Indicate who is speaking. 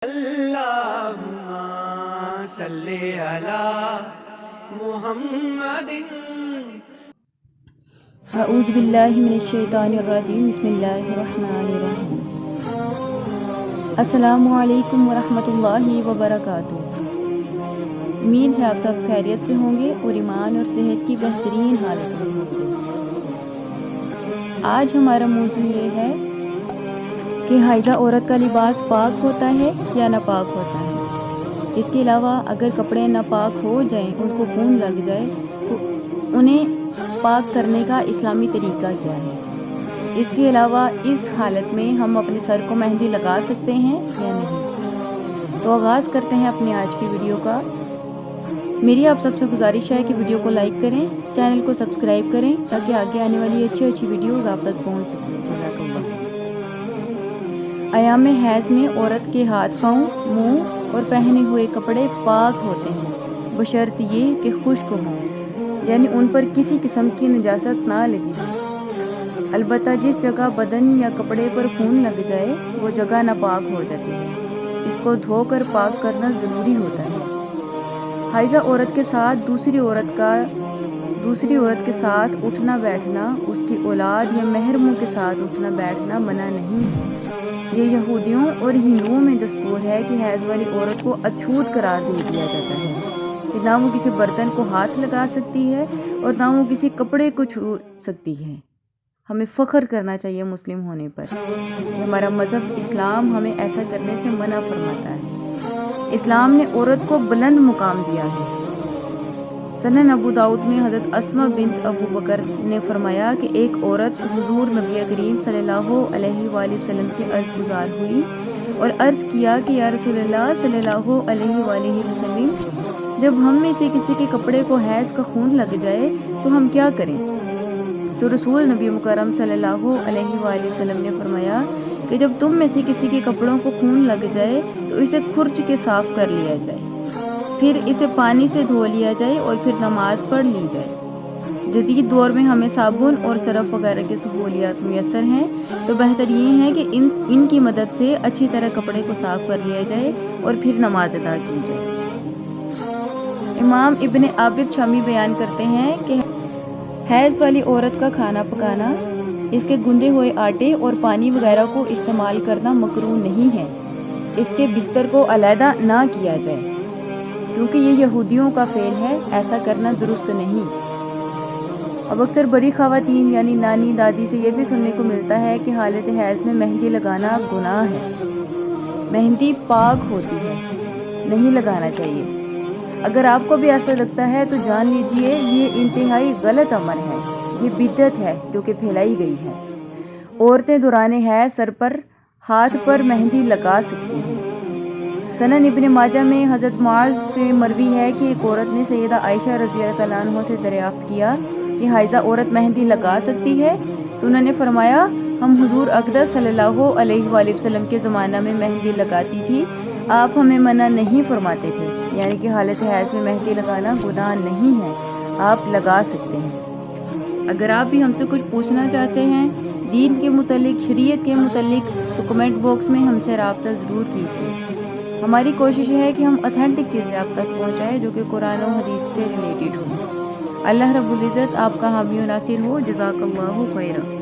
Speaker 1: اللهم صل على محمد.
Speaker 2: اعوذ باللہ من الشیطان الرجیم. بسم اللہ الرحمن الرحیم. السلام علیکم ورحمۃ اللہ وبرکاتہ. امید ہے آپ سب خیریت سے ہوں گے اور ایمان اور صحت کی بہترین حالت میں ہوں گے. آج ہمارا موضوع یہ ہے کہ حائضہ عورت کا لباس پاک ہوتا ہے یا ناپاک ہوتا ہے. اس کے علاوہ اگر کپڑے ناپاک ہو جائیں، ان کو خون لگ جائے، تو انہیں پاک کرنے کا اسلامی طریقہ کیا ہے. اس کے علاوہ اس حالت میں ہم اپنے سر کو مہندی لگا سکتے ہیں یا نہیں. تو آغاز کرتے ہیں اپنی آج کی ویڈیو کا. میری آپ سب سے گزارش ہے کہ ویڈیو کو لائک کریں، چینل کو سبسکرائب کریں تاکہ آگے آنے والی اچھی ویڈیوز آپ تک پہنچ سکیں. جزاک اللہ. ایام حیض میں عورت کے ہاتھ، پاؤں، منہ اور پہنے ہوئے کپڑے پاک ہوتے ہیں بشرط یہ کہ خشک ہوں، یعنی ان پر کسی قسم کی نجاست نہ لگی ہو. البتہ جس جگہ بدن یا کپڑے پر خون لگ جائے وہ جگہ ناپاک ہو جاتی ہے. اس کو دھو کر پاک کرنا ضروری ہوتا ہے. حائضہ عورت کے ساتھ دوسری عورت کے ساتھ اٹھنا بیٹھنا، اس کی اولاد یا محرموں کے ساتھ اٹھنا بیٹھنا منع نہیں ہے. یہ یہودیوں اور ہندوؤں میں دستور ہے کہ حیض والی عورت کو اچھوت قرار دے دیا جاتا ہے کہ نہ وہ کسی برتن کو ہاتھ لگا سکتی ہے اور نہ وہ کسی کپڑے کو چھو سکتی ہے. ہمیں فخر کرنا چاہیے مسلم ہونے پر کہ ہمارا مذہب اسلام ہمیں ایسا کرنے سے منع فرماتا ہے. اسلام نے عورت کو بلند مقام دیا ہے. سنن ابو داؤد میں حضرت اسماء بنت ابو بکر نے فرمایا کہ ایک عورت حضور نبی کریم صلی اللہ علیہ وآلہ وسلم سے عرض گزار ہوئی اور عرض کیا کہ یا رسول اللہ صلی اللہ علیہ وآلہ وسلم، جب ہم میں سے کسی کے کپڑے کو حیض کا خون لگ جائے تو ہم کیا کریں؟ تو رسول نبی مکرم صلی اللہ علیہ وآلہ وسلم نے فرمایا کہ جب تم میں سے کسی کے کپڑوں کو خون لگ جائے تو اسے کھرچ کے صاف کر لیا جائے، پھر اسے پانی سے دھو لیا جائے اور پھر نماز پڑھ لی جائے. جدید دور میں ہمیں صابن اور سرف وغیرہ کی سہولیات میسر ہیں، تو بہتر یہ ہے کہ ان کی مدد سے اچھی طرح کپڑے کو صاف کر لیا جائے اور پھر نماز ادا کی جائے. امام ابن عابد شامی بیان کرتے ہیں کہ حیض والی عورت کا کھانا پکانا، اس کے گندے ہوئے آٹے اور پانی وغیرہ کو استعمال کرنا مکروہ نہیں ہے. اس کے بستر کو علیحدہ نہ کیا جائے کیونکہ یہ یہودیوں کا فعل ہے. ایسا کرنا درست نہیں. اب اکثر بڑی خواتین یعنی نانی دادی سے یہ بھی سننے کو ملتا ہے کہ حالت حیض میں مہندی لگانا گناہ ہے، مہندی پاک ہوتی ہے، نہیں لگانا چاہیے. اگر آپ کو بھی ایسا لگتا ہے تو جان لیجئے یہ انتہائی غلط عمل ہے. یہ بدعت ہے جو کہ پھیلائی گئی ہے. عورتیں دوران حیض سر پر، ہاتھ پر مہندی لگا سکتی ہیں. سنن ابن ماجہ میں حضرت معاذ سے مروی ہے کہ ایک عورت نے سیدہ عائشہ رضی اللہ عنہ سے دریافت کیا کہ حائضہ عورت مہندی لگا سکتی ہے؟ تو انہوں نے فرمایا، ہم حضور اقدس صلی اللہ علیہ وآلہ وسلم کے زمانہ میں مہندی لگاتی تھی، آپ ہمیں منع نہیں فرماتے تھے. یعنی کہ حالت حیض میں مہندی لگانا گناہ نہیں ہے، آپ لگا سکتے ہیں. اگر آپ بھی ہم سے کچھ پوچھنا چاہتے ہیں دین کے متعلق، شریعت کے متعلق، تو کمنٹ باکس میں ہم سے رابطہ ضرور کیجیے. ہماری کوشش ہے کہ ہم اتھینٹک چیزیں آپ تک پہنچائیں جو کہ قرآن و حدیث سے ریلیٹڈ ہوں. اللہ رب العزت آپ کا حامی و ناصر ہو. جزاک اللہ خیرا.